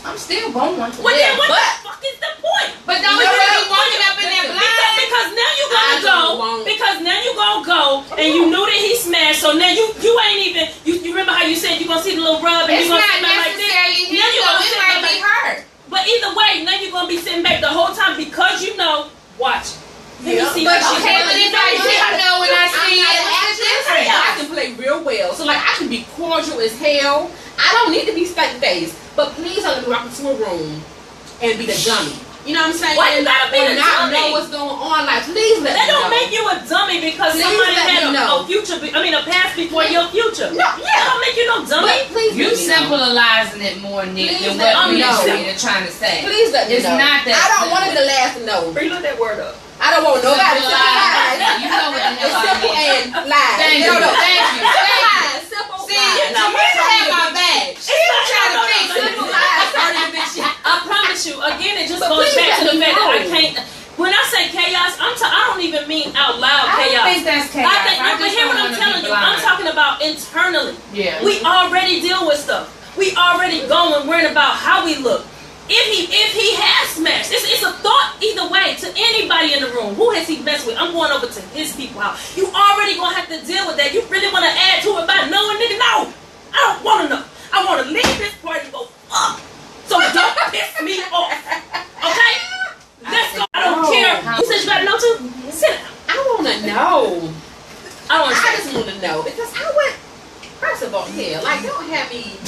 I'm still going. Well, then what the fuck is the point? But don't you really walking up in that blind? Because now you gonna go. Because now you gonna go, and you knew that he smashed. So now you ain't even. You remember how you said you gonna see the little rub, and you gonna sit back like this. Now you gonna sit back like hurt. But either way, now you're gonna be sitting back the whole time because you know. Watch. Yeah. But okay, but if I didn't know when I see it, what's the difference? I can play real well. So like I can be cordial as hell. I don't need to be stank faced. But please don't let me walk into a room and be the dummy. You know what I'm saying? Why you gotta be the not dummy? know what's going on. Like please let me know. That don't make you a dummy because somebody had a future. A past before your future. No, yeah. That don't make you no dummy. But please you simplifying it more, Nick, than what we are trying to say. Please let me know. It's not that. I don't want to be the last to know. Look that word up. I don't want nobody to lie. You know what the hell I Simple mean. and lies. Thank you. Thank you. Simple See, lies. Tamika had my back. She was trying to fix Simple lies. I promise you. Again, it just goes back to the fact that I can't. When I say chaos, I don't even mean out loud chaos. I don't think that's chaos. But hear what I'm telling you. I'm talking about internally. Yeah. We already deal with stuff. We already going worrying about how we look. If he has smashed, it's a thought either way to anybody in the room. Who has he messed with? I'm going over to his people house. You already gonna have to deal with that. You really want to add to it by knowing, nigga? No, I don't want to know. I want to leave this party and go fuck. So don't piss me off, okay? Let's go. I don't care. You said you gotta know too. Sit down. I want to know. I just want to know because I went. First of all, yeah, like don't have me.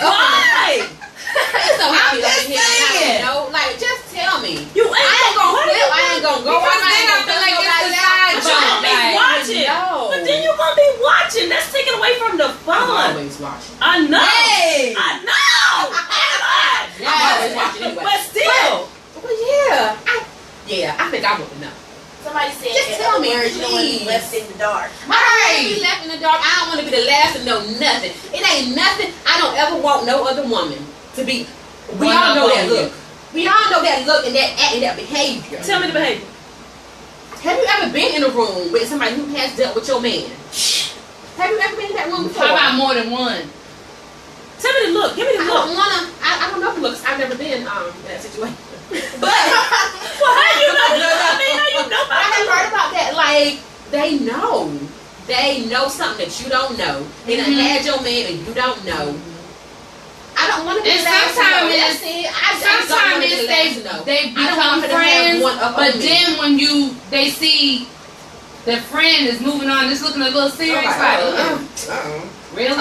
Why? Please don't have me over here. And I don't know. Like just tell me. You ain't I ain't gonna flip. I ain't gonna go. Because then I feel like it's the side But you're gonna be watching. But then you're gonna be watching. That's taken away from the fun. I'm always watching. I know. Hey. I know. I'm always watching anyway. But still. Well, yeah. I think I want to know. Somebody said Just tell me, you don't want to be please. left in the dark. I don't want to be left in the dark. I don't want to be the last to know nothing. It ain't nothing. I don't ever want no other woman to be. We all know that look. We all know that look and that act and that behavior. Tell me the behavior. Have you ever been in a room with somebody who has dealt with your man? Have you ever been in that room before? How about more than one? Tell me the look. Give me the look. I don't know the looks. I've never been in that situation. But well, how you know? I mean, how you know about I have heard about that. Like they know. they know something that you don't know. They done had your man and you don't know. I don't want to be And the last to know. sometimes That's it. I just don't want to be the last to know. they I don't become want her to have friends, one up but on me. then when they see their friend is moving on, just looking a little serious, like, really?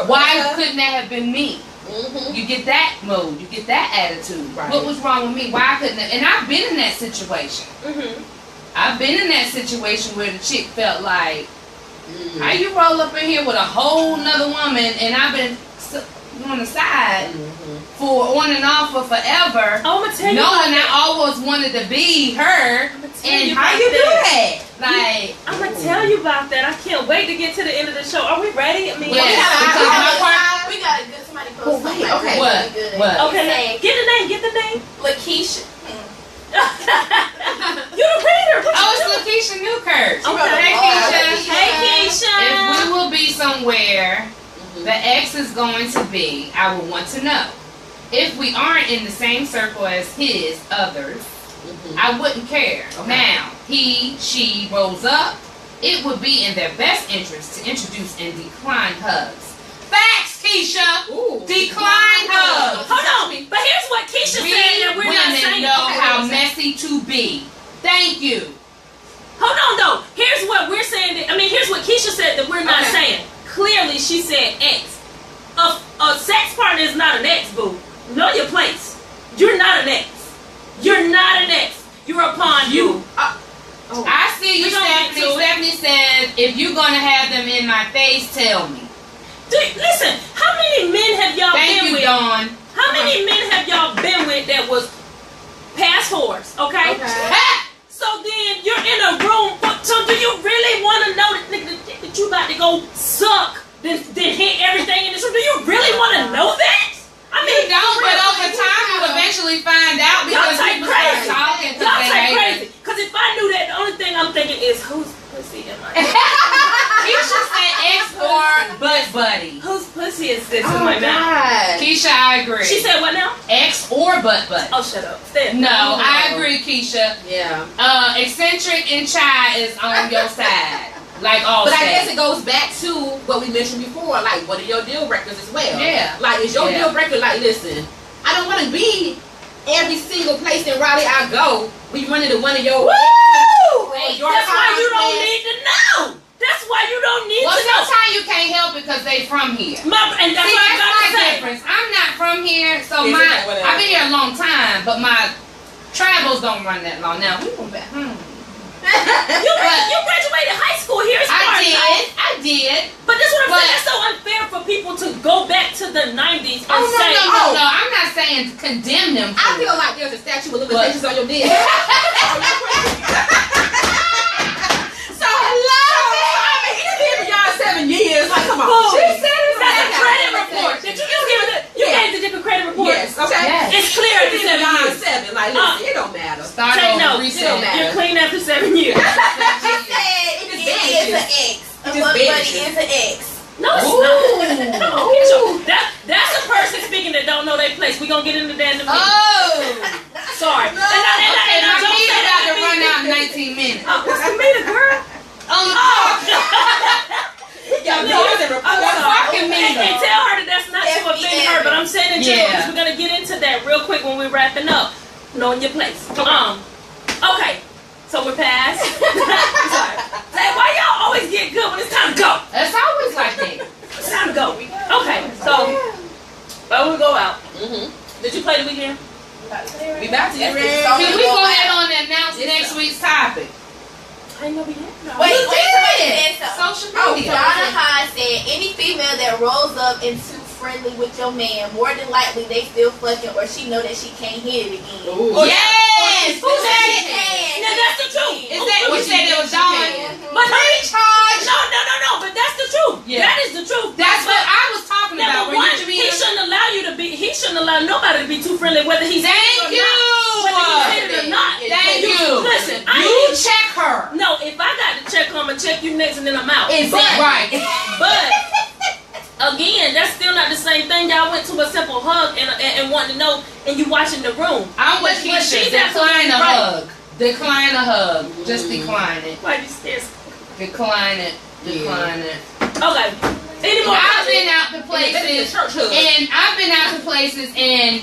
Why couldn't that have been me? Mm-hmm. You get that mood, you get that attitude. Right. What was wrong with me? Why couldn't and I've been in that situation. Mm-hmm. I've been in that situation where the chick felt like, how you roll up in here with a whole nother woman, and I've been on the side for on and off for forever, I'm gonna tell you knowing I always wanted to be her. And how you do that? Like, I'm gonna tell you about that. I can't wait to get to the end of the show. Are we ready? I mean, yes, because my part. We got a good somebody post something like okay. really good. What? Okay, get the name. Get the name. Lakeisha. You the reader. What Oh, you it's Lakeisha Newkirk. Okay. Hey, Keisha. Hey, Keisha. If we will be somewhere, the ex is going to be, I would want to know. If we aren't in the same circle as his others, I wouldn't care. Now, he, she rolls up, it would be in their best interest to introduce and decline hugs. Facts, Keisha! Ooh. Decline hugs! Hold on. But here's what Keisha said that we're not women saying. know Okay, how listen. messy to be. Thank you. Hold on, though. Here's what we're saying. Here's what Keisha said that we're not saying. Clearly, she said ex. A sex partner is not an ex, boo. Know your place. You're not an ex. You're not an ex. You're a pawn, boo. I see you, We gonna get Stephanie. to it. Stephanie said, if you're going to have them in my face, tell me. Dude, listen, how many men have y'all Thank been you, with? Dawn. How many men have y'all been with that was past whores, okay? So then you're in a room, so do you really want to know that you about to go suck, then hit everything in this room? Do you really want to know that? I mean, Don't, but over time you eventually find out y'all because type people start crazy. talking. Y'all type crazy. Because if I knew that, the only thing I'm thinking is, whose pussy am I? Keisha said ex or butt buddy. Whose pussy is this in my mouth? Keisha, I agree. She said what now? ex or butt buddy. Oh, shut up. Stay No, I agree, Keisha. Yeah. Eccentric and Chai is on your side. Like all But I guess it goes back to what we mentioned before, like what are your deal breakers as well? Yeah. Like is your deal breaker like, listen, I don't want to be every single place in Raleigh I go. We run into one of your Woo! your That's why you don't friends. need to know. That's why you don't need Well, to know. sometimes you can't help it because they from here. And that's See, what I'm that's about my to say. difference. I'm not from here, so Isn't that what it I've is? been here a long time, but my travels don't run that long. Now we go back. You graduated high school here. I did. But this is what I'm But- saying. That's so unfair for people to go back to the 90s and Oh no, say, no. I'm not saying to condemn them. I for feel it. like there's a statute of limitations on your dick. So he done been for y'all 7 years. Like, come on. Boom. She said it. That's a credit report. Did you just give it? You gave the different credit report. Yes. Okay. Yes. It's clear after It's 7 years. 7. Like, listen, it don't matter. Start Take over, notes. reset. It don't matter. You're clean after 7 years. She said it is an ex. A Just butt buddy vanishes. is an ex. No, it's not. Come on, get your, that's a person speaking that don't know their place. We gonna get into that in a minute. Oh, Sorry. okay. My don't meter say about that to run out in 19 minutes. What's the meter, girl? Y'all know it's a report. I'm sorry. fucking meter. And tell her that that's not to offend her, but I'm saying in general Yeah. because we're gonna get into that real quick when we're wrapping up. Knowing your place. Okay. So we're past. Sorry. Say, why y'all always get good when it's time to go? It's always like that. It's time to go. Okay. So, but we go out. Did you play the weekend? We about to get ready. Can we go ahead on and announce next week's topic? I know we had. No. Wait, did. something. Social Oh, media. Donna High said any female that rolls up and too friendly with your man, more than likely they still fucking or she know that she can't hit it again. Yes. Who She said it? can. Now that's the truth. Is that what you said? It was Dawn. But no. But that's the truth. Yeah. That is the truth. That's what I was talking about. Number one, he shouldn't allow you to be. He shouldn't allow nobody to be too friendly, whether he's Thank you. whether he's hated or not. Thank you. Listen, You check her. No, if I got to check her, I'm gonna check you next, and then I'm out. Right. But again, that's still not the same thing. Y'all went to a simple hug and wanted to know, and you watching the room. I'm with But Keisha. she's Decline a absolutely right. hug. Decline a hug. Just decline it. Why you scared? Decline it. decline it. Okay. Any more? I've been out to It's places, church hood. and I've been out to places, and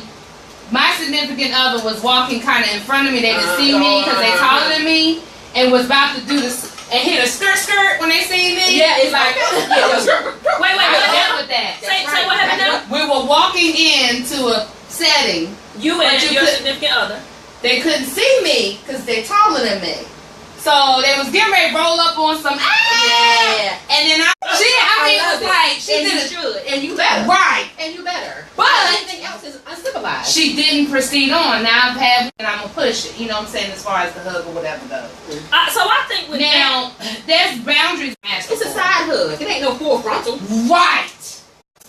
my significant other was walking kind of in front of me. They didn't see me because they taller than me, and was about to do this and hit a skirt when they see me. Yeah, it's like Wait, I what dealt happened? with that. Say what happened now? We were walking into a setting. You But and you your could- significant other. They couldn't see me because they're taller than me. So they was getting ready to roll up on some Yeah. and then love it was it. like she And you did it should, and you better. right. And you better. But anything else is uncivilized. she didn't proceed on. Now I've had and I'm gonna push it. You know what I'm saying, as far as the hug or whatever goes. So I think with Now there's boundaries. It's a side hug. It ain't no full frontal. Right.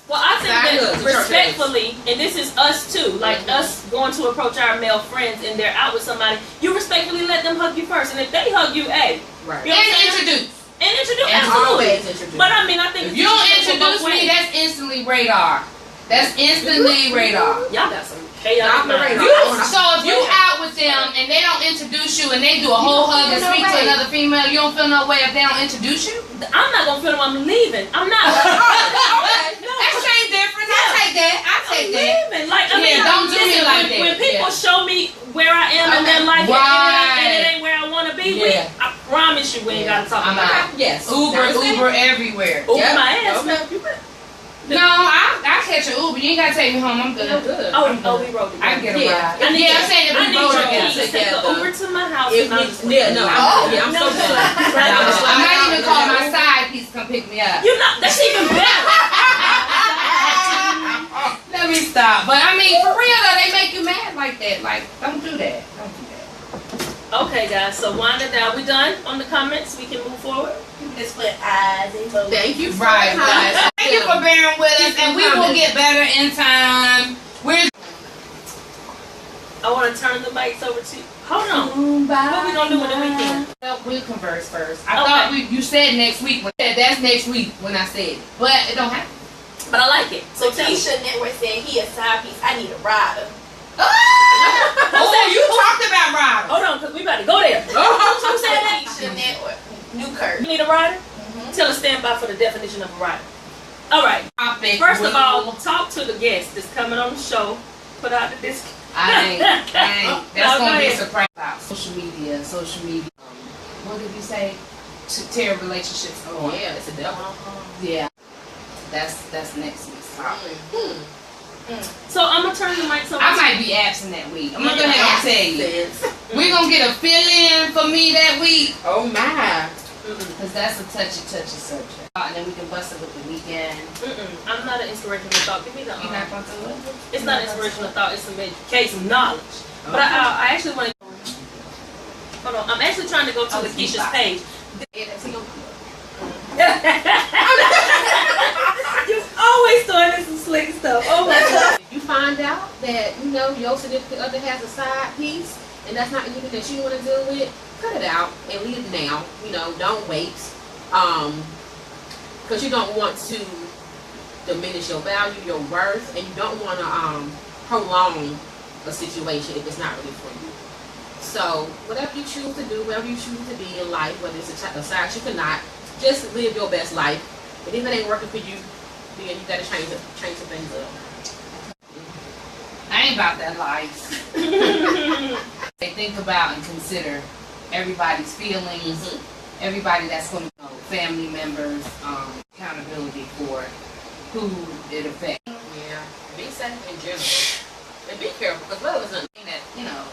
well, I think Side that hugs, church respectfully, and this is us too, like us going to approach our male friends and they're out with somebody, you respectfully let them hug you first, and if they hug you, hey, Right. you know what I'm And saying? introduce. And introduce, And absolutely. Always introduce. But I mean, I think If you don't should go introduce both me, ways. that's instantly radar. That's instantly radar. Y'all got some chaotic Not the minds. radar. So if you out with them and they don't introduce you and they do a whole hug and feel no speak to way. another female, you don't feel no way if they don't introduce you? I'm not gonna feel them. I'm leaving. I'm not. That's same difference. I take that. I take that. Leaving. Like, I Yeah, mean, don't do me listen, like when, that. when people Yeah. show me where I am in their life Right. and it ain't where I want to be, Yeah. I promise you we ain't gotta talk I'm about out. it. Yes. Uber everywhere. Open Yep. my ass. Okay. No, I catch an Uber. You ain't gotta take me home. I'm good. No good. Oh, I'm oh, good. we rode I together. can get a Yeah. ride. I need Yeah, your- I'm saying if I we need rode your together. keys. Take the together. Uber to my house. If and I'm we, just yeah, no, I'm No, so no. glad. I might even call my side piece to come pick me up. You know, that's even better. Let me stop. But I mean, for real though, they make you mad like that. Like, don't do that. Don't do that. Okay, guys, so wind it down. We done on the comments? We can move forward? Just put eyes and emojis. Thank you for Right, the guys. comments. Thank you for bearing with us, and we will get better in time. We're I want to turn the mics over to you. Hold on. What we gonna do with the weekend? Well, we'll converse first. I Okay. thought you said next week. That's next week when I said it, but it don't happen. But I like it. So tell me. Keisha Network said he a side piece. I need a rider. Oh, you talked about Ryder. Hold on, because we about to go there. Who said that? Keisha Network. Newkirk. You need a rider? Tell us stand by for the definition of a rider. All right. First of all, talk to the guest that's coming on the show. Put out the disc. I ain't. That's No, gonna go be a ahead. surprise. Social media. What did you say? To tear relationships apart. Yeah, it's a devil. Yeah. That's next week's topic. So I'm gonna turn the mics over. I might be absent that week. I'm gonna go ahead and tell you. We're gonna get a fill-in for me that week. Oh my. Because that's a touchy subject. And then we can bust it with the weekend. I'm not an inspirational thought. Give me the. You're not gonna do it? It's not inspirational thought. It's some education, knowledge. But I actually want to. Hold on. I'm actually trying to go to Oh, Lakeisha's Keisha. page. You You always throwing in some slick stuff. Oh my god. You find out that your significant other has a side piece, and that's not anything that you want to deal with. Cut it out and leave it now. Don't wait, because you don't want to diminish your value, your worth, and you don't want to prolong a situation if it's not really for you. So whatever you choose to do, whatever you choose to be in life, whether it's a side chick or not, just live your best life. And if it ain't working for you, then you gotta change some things up. I ain't about that life. They think about and consider everybody's feelings, everybody that's going to family members, accountability for who it affects. Yeah, be safe in general. And be careful, because love isn't. That,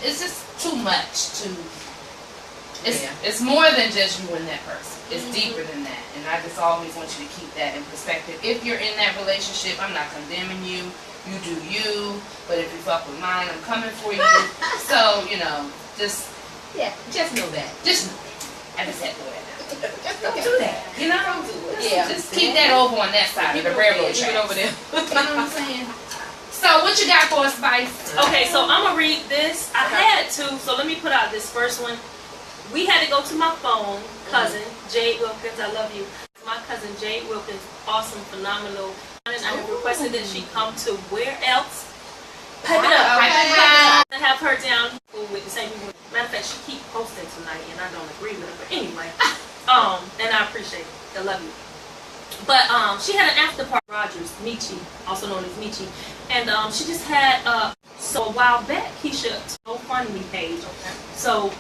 it's just too much to. Yeah. It's more than just you and that person. It's deeper than that, and I just always want you to keep that in perspective. If you're in that relationship, I'm not condemning you. You do you, but if you fuck with mine, I'm coming for you. So just know that. I just had to go that. Don't do that. Don't do it. Just keep that over on that side of the railroad Keep track. it over there. You know what I'm saying? So what you got for us, Spice? Okay, so I'm gonna read this. I had to, so let me put out this first one. We had to go to my phone, cousin Jade Wilkins. I love you. My cousin Jade Wilkins, awesome, phenomenal. And I have requested that she come to where else? Pipe it up, pipe it up. I have her down with the same people. Matter of fact, she keep posting tonight, and I don't agree with her. But anyway, and I appreciate it. I love you. But she had an after party, Rogers, Michi, also known as Michi, and she just had so a while back Keisha GoFundMe page. Okay. So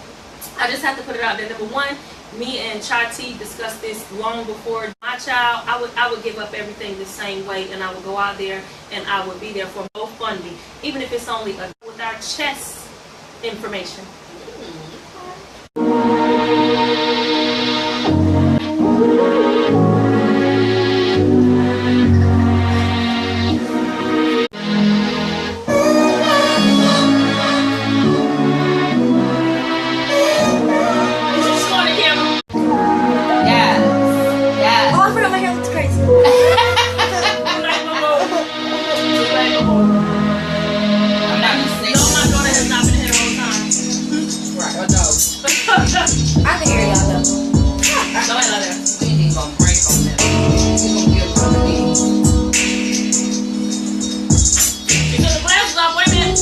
I just have to put it out there. Number one, me and Chai T discussed this long before my child. I would give up everything the same way, and I would go out there and I would be there for GoFundMe, even if it's only with our chest information. I can hear y'all though. Nobody out there. We ain't gonna break on that. We gonna get from the beat. You took the glasses off, wait a minute.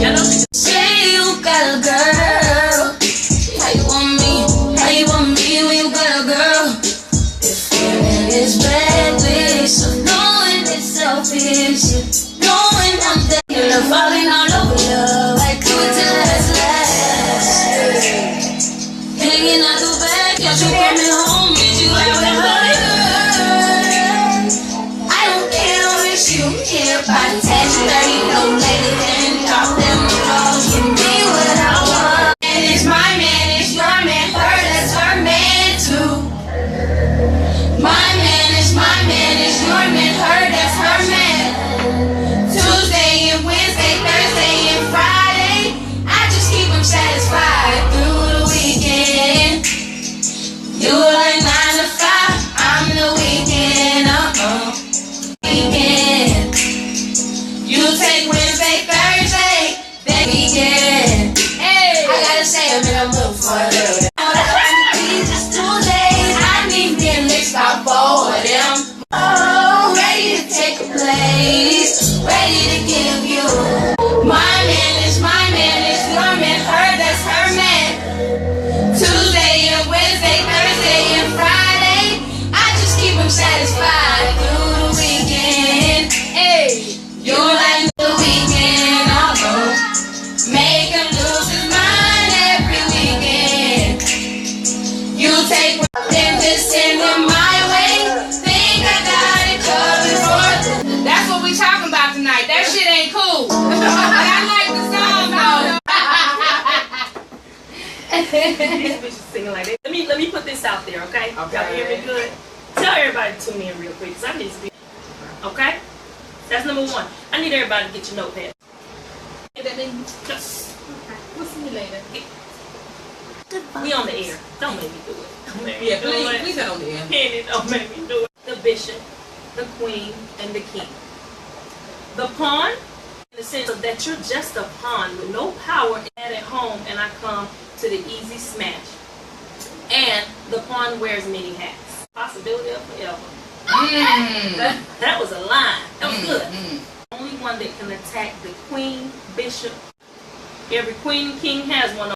Yeah, no, Say you got a girl. How you want me? How you want me when you got a girl? If feeling is reckless, so knowing it's selfish, knowing I'm dead, you're falling all over love. I do it till it's last. Hanging out the back, got you coming home, did you have a hurt? I don't care, I'll miss you here by the text, 30 no later than drop them draws. Give me what I want. And it's my man, it's your man, her, that's her man too. My man, it's your man, her, that's her man. Tuesday and Wednesday, Thursday and Friday, I just keep them satisfied through the weekend. You like 9 to 5, I'm the weekend, weekend. You take Wednesday, Thursday, then weekend. Hey, I gotta say I'm in a mood for a little bit. Just 2 days, I need me a lick stop for them. Oh, ready to take a place, ready to give you. My man, it's your man, her, that's her man. Tuesday and Wednesday, Thursday and Friday, I just keep him satisfied through the weekend. Hey, you like the weekend, make him lose his mind every weekend. You take then just send him my way. Think I got it covered for. That's what we talking about tonight. That shit ain't cool. But I like the song though. these bitches singing like that. Let me put this out there, okay? Y'all hear me good? Tell everybody to tune in real quick, because I need to be. Okay? That's number one. I need everybody to get your notepad. We'll see you later. We on the air. Don't make me do it. Don't make me Yeah, do it. please not on the air. Kenny, don't make me do it. The bishop, the queen, and the king. The pawn, in the sense of that you're just a pawn with no power at home, and I come to the easy smash. And the pawn wears many hats. Possibility of forever. That was a line. That was good. Only one that can attack the queen, bishop. Every queen and king has one.